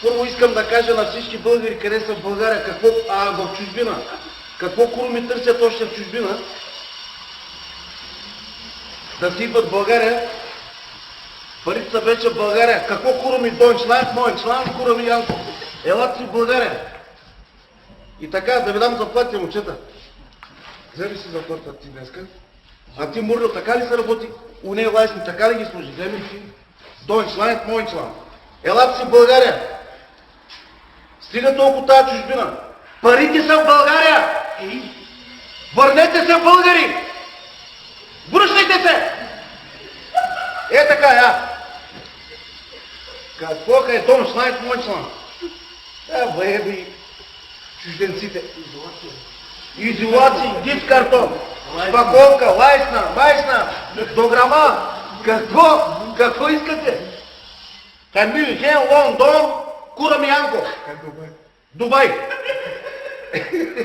Първо искам да кажа на всички българи, къде са в България, в чужбина. Какво куруми търсят още в чужбина? Да си идват в България. Парите са вече в България. Какво куруми Deutschland, Deutschland, куруми Янко. Елат си в България. И така, да ви дам заплати, момчета. Вземи си заплата ти днеска. А ти, Мурдо, така ли се работи? У нея лайсни, така ли ги служи? Вземи си. Deutschland, Deutschland. Елат си в България. Стига толкова тази чужбина. Парите са в България! Върнете се, българи! Връщайте се! Е така, я! Какво е Deutschland, Deutschland? Беби, чужденците. Изолации, див картон, спаковка, лайсна, дограма. Какво искате? Мюнхен, Лондон, Курам Янко. Дубай.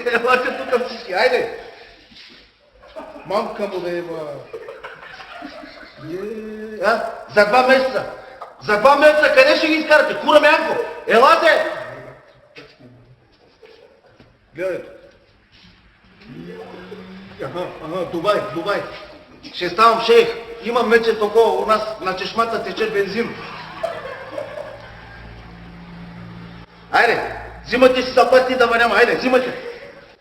Елате тук всички, айде. Мамка му да има. За 2 месеца. За 2 месеца къде ще ги изкарате? Курам Янко. Елате. Гледайте. Дубай. Ще ставам шейх. Имам вече такова у нас на чешмата тече бензин. Айде, взимате си заплати да няма. Айде, взимате.